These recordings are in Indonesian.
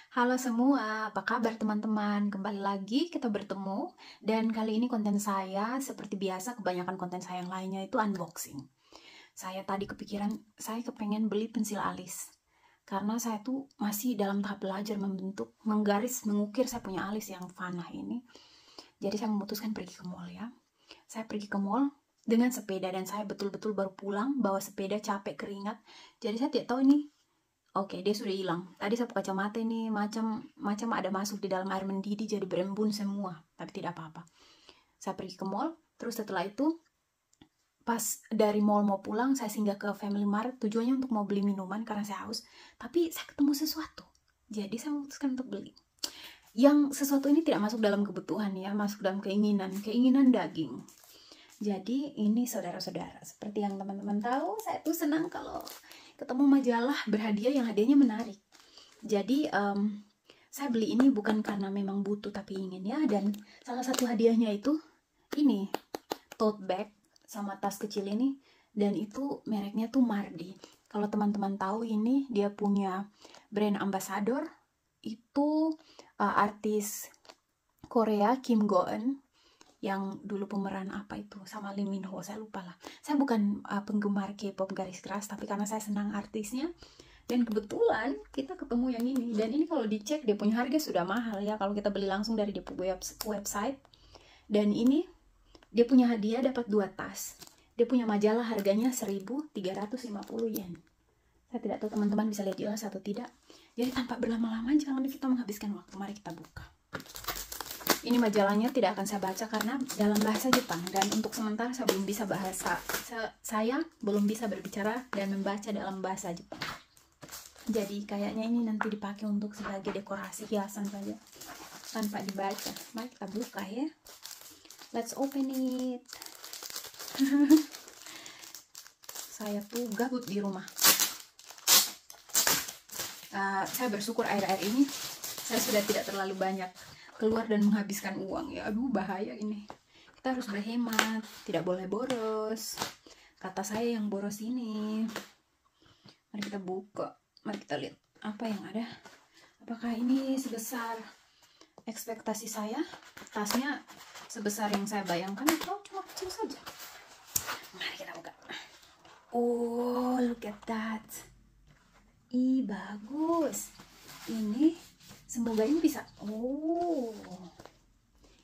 Halo semua, apa kabar teman-teman? Kembali lagi kita bertemu dan kali ini konten saya seperti biasa kebanyakan konten saya yang lainnya itu unboxing. Saya tadi kepikiran saya kepengen beli pensil alis karena saya tuh masih dalam tahap belajar membentuk, menggaris, mengukir saya punya alis yang fana ini. Jadi saya memutuskan pergi ke mall ya. Saya pergi ke mall dengan sepeda dan saya betul-betul baru pulang bawa sepeda capek keringat. Jadi saya tidak tahu ini. Oke, dia sudah hilang. Tadi saya buka kacamata ini macam ada masuk di dalam air mendidih jadi berembun semua, tapi tidak apa-apa. Saya pergi ke mall, terus setelah itu pas dari mall mau pulang saya singgah ke Family Mart tujuannya untuk mau beli minuman karena saya haus, tapi saya ketemu sesuatu. Jadi saya memutuskan untuk beli. Yang sesuatu ini tidak masuk dalam kebutuhan ya, masuk dalam keinginan daging. Jadi ini saudara-saudara, seperti yang teman-teman tahu, saya tuh senang kalau ketemu majalah berhadiah yang hadiahnya menarik. Jadi saya beli ini bukan karena memang butuh tapi ingin ya. Dan salah satu hadiahnya itu ini tote bag sama tas kecil ini, dan itu mereknya tuh Mardi. Kalau teman-teman tahu ini dia punya brand ambassador itu artis Korea Kim Go Eun yang dulu pemeran apa itu sama Lee Min Ho, saya lupa lah. Saya bukan penggemar K-pop garis keras, tapi karena saya senang artisnya dan kebetulan kita ketemu yang ini. Dan ini kalau dicek dia punya harga sudah mahal ya kalau kita beli langsung dari dia website. Dan ini dia punya hadiah dapat 2 tas. Dia punya majalah harganya 1.350 yen. Saya tidak tahu teman-teman bisa lihat jelas atau tidak. Jadi tanpa berlama-lama jangan kita menghabiskan waktu, mari kita buka. Ini majalahnya tidak akan saya baca karena dalam bahasa Jepang, dan untuk sementara saya belum bisa berbicara dan membaca dalam bahasa Jepang. Jadi kayaknya ini nanti dipakai untuk sebagai dekorasi hiasan saja tanpa dibaca. Mari kita buka ya. Let's open it. Saya tuh gabut di rumah. Saya bersyukur akhir-akhir ini saya sudah tidak terlalu banyak keluar dan menghabiskan uang ya. Aduh bahaya ini, kita harus berhemat, tidak boleh boros, kata saya yang boros ini. Mari kita buka, mari kita lihat apa yang ada. Apakah ini sebesar ekspektasi saya, tasnya sebesar yang saya bayangkan, atau cuma kecil saja? Mari kita buka. Oh, look at that. Ih, bagus ini. Semoga ini bisa. Oh,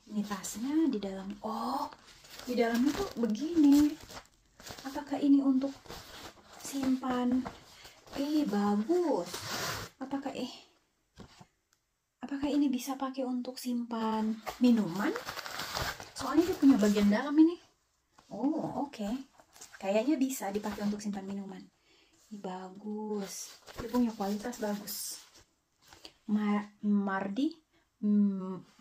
ini tasnya di dalam. Oh, di dalamnya tuh begini. Apakah ini untuk simpan? Bagus. Apakah ini bisa pakai untuk simpan minuman? Soalnya dia punya bagian dalam ini. Oh, oke. Kayaknya bisa dipakai untuk simpan minuman. Bagus. Dia punya kualitas bagus. Mardi,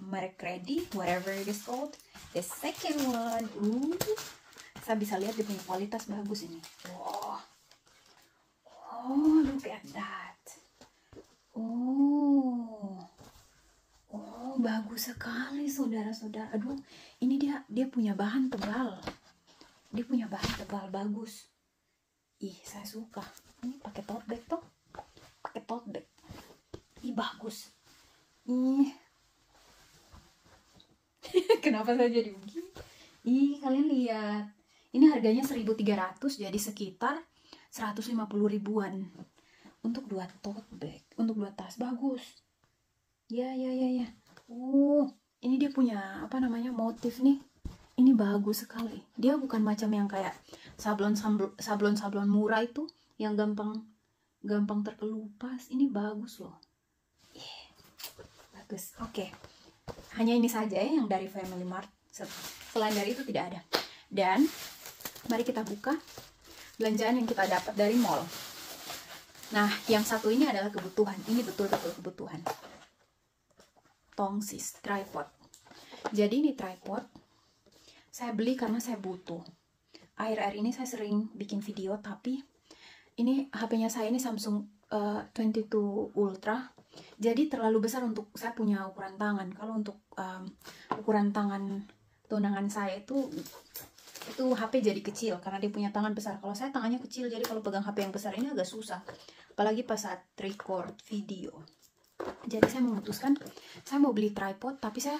merek ready, whatever it is called. The second one, saya bisa lihat dia punya kualitas bagus ini. Oh, look at that. Oh, bagus sekali saudara-saudara. Aduh, ini dia punya bahan tebal. Dia punya bahan tebal bagus. Ih, saya suka. Ini pakai tote bag tuh. Pakai tote bag. Ih, bagus. Ih. Kenapa saya jadi begini? Ih, kalian lihat. Ini harganya 1.300, jadi sekitar 150 ribuan. Untuk 2 tote bag, untuk 2 tas. Bagus. Ya. Ini dia punya apa namanya motif nih. Ini bagus sekali. Dia bukan macam yang kayak sablon murah itu yang gampang terkelupas. Ini bagus loh. Bagus. Oke. Hanya ini saja ya yang dari Family Mart. Selain dari itu tidak ada. Dan mari kita buka belanjaan yang kita dapat dari mall. Nah, yang satu ini adalah kebutuhan. Ini betul-betul kebutuhan. Tongsis tripod. Jadi ini tripod saya beli karena saya butuh. Akhir-akhir ini saya sering bikin video, tapi ini HP-nya saya ini Samsung 22 Ultra. Jadi terlalu besar untuk saya punya ukuran tangan. Kalau untuk ukuran tangan tunangan saya itu HP jadi kecil karena dia punya tangan besar. Kalau saya tangannya kecil, jadi kalau pegang HP yang besar ini agak susah. Apalagi pas saat record video. Jadi saya memutuskan saya mau beli tripod, tapi saya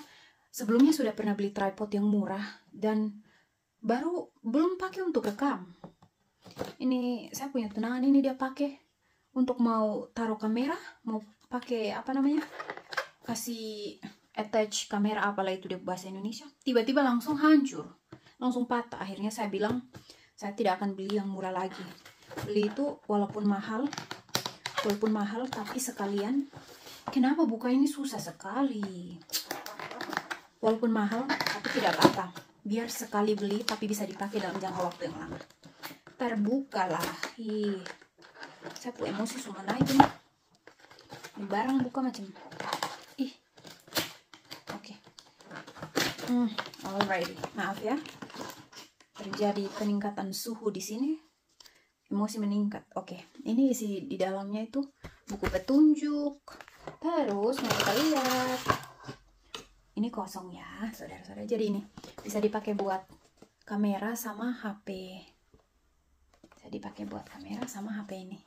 sebelumnya sudah pernah beli tripod yang murah dan belum pakai untuk rekam. Ini saya punya tunangan, ini dia pakai untuk mau taruh kamera, mau pakai apa namanya, kasih attach kamera, apalah itu dia bahasa Indonesia. Tiba-tiba langsung hancur, langsung patah. Akhirnya saya bilang saya tidak akan beli yang murah lagi. Beli itu walaupun mahal tapi sekalian. Kenapa buka ini susah sekali? Walaupun mahal tapi tidak apa-apa, biar sekali beli tapi bisa dipakai dalam jangka waktu yang lama. Terbuka lah. Saya punya emosi semua naik ini. Ini barang buka macam oke. Alrighty, maaf ya, terjadi peningkatan suhu di sini, emosi meningkat. Oke, ini isi di dalamnya itu buku petunjuk. Terus mau kita lihat, ini kosong ya saudara-saudara. Jadi ini bisa dipakai buat kamera sama HP. Bisa dipakai buat kamera sama HP ini.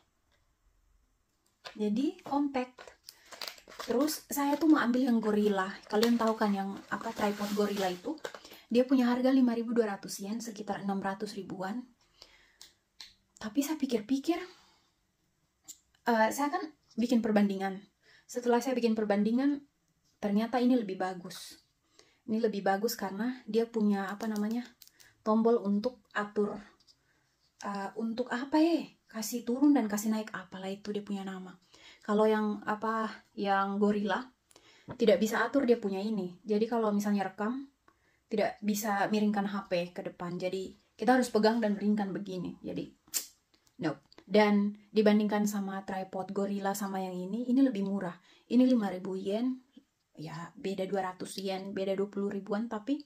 Jadi compact. Terus saya tuh mau ambil yang Gorilla. Kalian tahu kan yang apa, tripod Gorilla itu? Dia punya harga 5.200 yen, sekitar 600 ribuan. Tapi saya pikir-pikir, saya kan bikin perbandingan. Setelah saya bikin perbandingan, ternyata ini lebih bagus. Ini lebih bagus karena dia punya apa namanya, tombol untuk atur, untuk apa ya? Kasih turun dan kasih naik, apalah itu dia punya nama. Kalau yang apa, yang Gorilla tidak bisa atur, dia punya ini. Jadi kalau misalnya rekam, tidak bisa miringkan HP ke depan. Jadi kita harus pegang dan miringkan begini. Jadi no. Dan dibandingkan sama tripod Gorilla sama yang ini lebih murah. Ini 5.000 yen. Ya beda 200 yen, beda 20 ribuan, tapi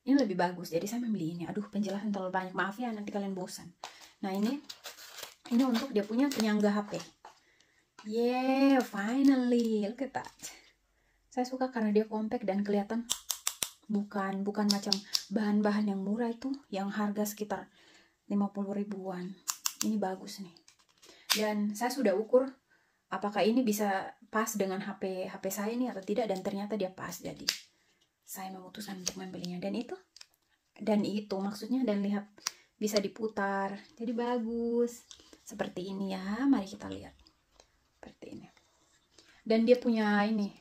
ini lebih bagus. Jadi saya membeli ini. Aduh, penjelasan terlalu banyak. Maaf ya, nanti kalian bosan. Nah, ini untuk dia punya penyangga HP. Yeah, finally. Look at that. Saya suka karena dia compact dan kelihatan bukan macam bahan-bahan yang murah itu, yang harga sekitar 50 ribuan. Ini bagus nih. Dan saya sudah ukur apakah ini bisa pas dengan HP saya ini atau tidak, dan ternyata dia pas. Jadi saya memutuskan untuk membelinya. Dan itu maksudnya, dan lihat bisa diputar. Jadi bagus. Seperti ini ya. Mari kita lihat. Seperti ini. Dan dia punya ini.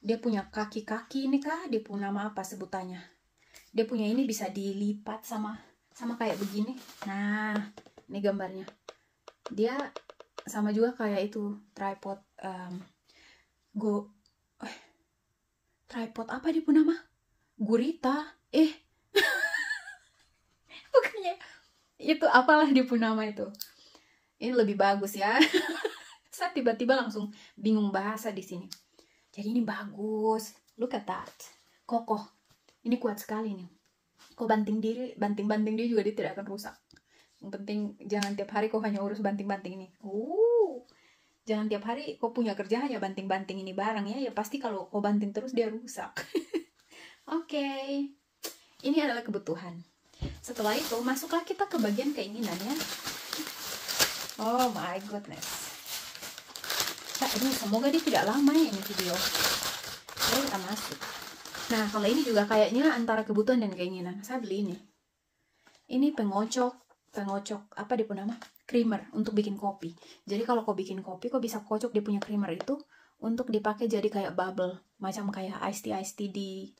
Dia punya kaki-kaki ini kah? Dia punya nama apa sebutannya? Dia punya ini bisa dilipat sama kayak begini. Nah, ini gambarnya. Dia sama juga kayak itu tripod tripod apa dia punya nama? Gurita. Bukannya itu, apalah dia punya nama itu. Ini lebih bagus ya. Saya tiba-tiba langsung bingung bahasa di sini. Jadi ini bagus. Look at that. Kokoh. Ini kuat sekali nih. Kau banting dia juga dia tidak akan rusak. Yang penting jangan tiap hari kau hanya urus banting-banting ini. Jangan tiap hari kau punya kerja hanya banting-banting ini barang ya. Ya pasti kalau kau banting terus dia rusak. Oke. Ini adalah kebutuhan. Setelah itu masuklah kita ke bagian keinginan ya. Oh my goodness. Aduh, semoga dia tidak lama ya ini video. Jadi kita masuk. Nah, kalau ini juga kayaknya antara kebutuhan dan keinginan. Saya beli ini. Ini pengocok apa dia punya nama? Creamer untuk bikin kopi. Jadi kalau kau bikin kopi, kau bisa kocok dia punya creamer itu untuk dipakai jadi kayak bubble, macam kayak iced tea di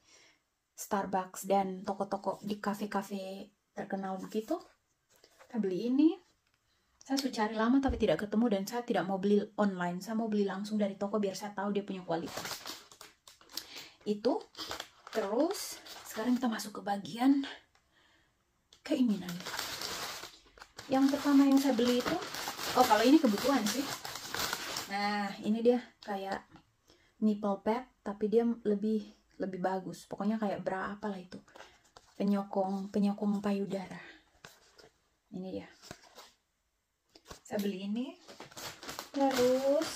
Starbucks dan toko-toko di kafe-kafe terkenal begitu. Kita beli ini. Saya sudah cari lama tapi tidak ketemu, dan saya tidak mau beli online. Saya mau beli langsung dari toko biar saya tahu dia punya kualitas. Itu. Terus sekarang kita masuk ke bagian keinginan. Yang pertama yang saya beli itu, kalau ini kebutuhan sih. Nah, ini dia kayak nipple pad tapi dia lebih bagus. Pokoknya kayak bra apalah itu. Penyokong payudara. Ini dia. Saya beli ini. Terus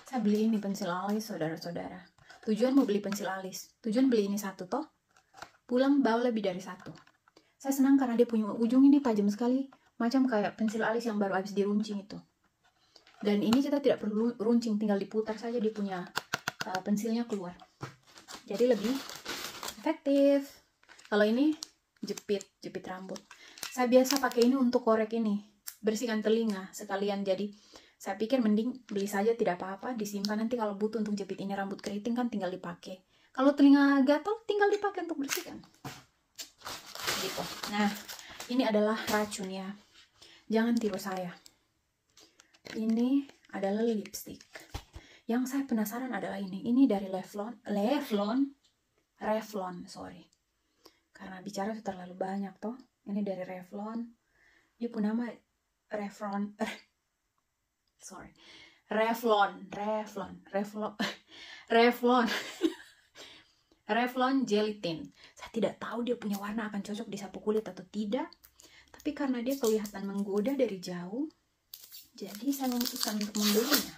saya beli ini pensil alis, saudara-saudara. Tujuan mau beli pensil alis. Tujuan beli ini satu toh. Pulang bawa lebih dari satu. Saya senang karena dia punya ujung ini tajam sekali. Macam kayak pensil alis yang baru habis diruncing itu. Dan ini kita tidak perlu runcing, tinggal diputar saja dia punya pensilnya keluar. Jadi lebih efektif. Kalau ini jepit rambut. Saya biasa pakai ini untuk korek ini, bersihkan telinga sekalian. Jadi saya pikir mending beli saja, tidak apa-apa, disimpan, nanti kalau butuh untuk jepit ini rambut keriting kan tinggal dipakai. Kalau telinga gatal tinggal dipakai untuk bersihkan. Gitu. Nah, ini adalah racun ya. Jangan tiru saya. Ini adalah lipstick. Yang saya penasaran adalah ini. Ini dari Revlon, sorry. Karena bicara sudah terlalu banyak toh. Ini dari Revlon. Dia punya nama Revlon. Revlon Jelly Tint. Saya tidak tahu dia punya warna akan cocok di sapu kulit atau tidak. Tapi karena dia kelihatan menggoda dari jauh, jadi saya memutuskan untuk membelinya.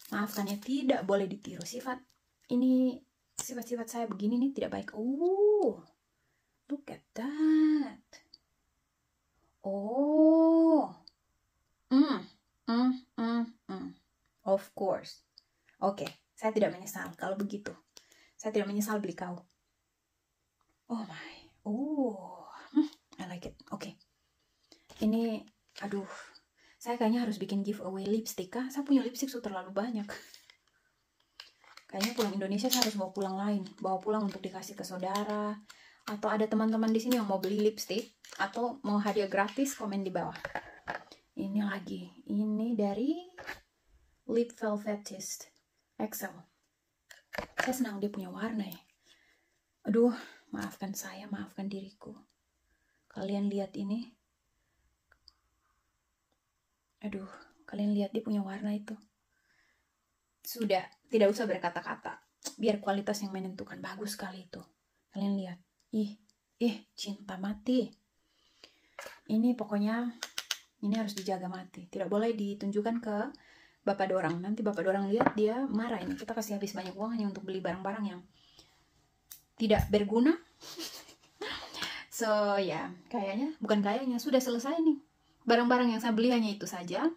Maafkan ya, tidak boleh ditiru. Sifat saya begini nih tidak baik. Look at that. Of course. Oke, saya tidak menyesal kalau begitu. Saya tidak menyesal beli kau. I like it. Oke. Ini, saya kayaknya harus bikin giveaway lipstick kah? Saya punya lipstick sudah terlalu banyak. Kayaknya pulang Indonesia saya harus bawa pulang untuk dikasih ke saudara. Atau ada teman-teman di sini yang mau beli lipstick atau mau hadiah gratis, komen di bawah. Ini lagi, ini dari Lip Velvetist XL. Saya senang dia punya warna ya. Maafkan saya, maafkan diriku. Kalian lihat ini. Kalian lihat dia punya warna itu. Sudah, tidak usah berkata-kata. Biar kualitas yang menentukan. Bagus sekali itu. Kalian lihat. Cinta mati. Ini pokoknya, ini harus dijaga mati. Tidak boleh ditunjukkan ke Bapak Dorang. Nanti Bapak Dorang lihat dia marah ini. Kita kasih habis banyak uang hanya untuk beli barang-barang yang tidak berguna. So ya, kayaknya sudah selesai nih. Barang-barang yang saya beli hanya itu saja.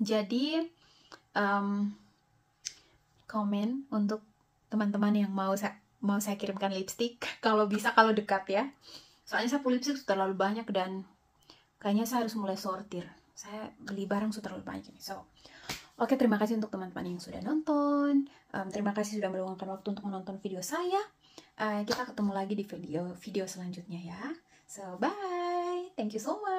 Jadi komen untuk teman-teman yang mau saya kirimkan lipstick. Kalau bisa, kalau dekat ya. Soalnya saya punya lipstick sudah terlalu banyak dan kayaknya saya harus mulai sortir. Saya beli barang sudah terlalu banyak ini. Oke, terima kasih untuk teman-teman yang sudah nonton. Terima kasih sudah meluangkan waktu untuk menonton video saya. Kita ketemu lagi di video selanjutnya ya. So, bye. Thank you so much.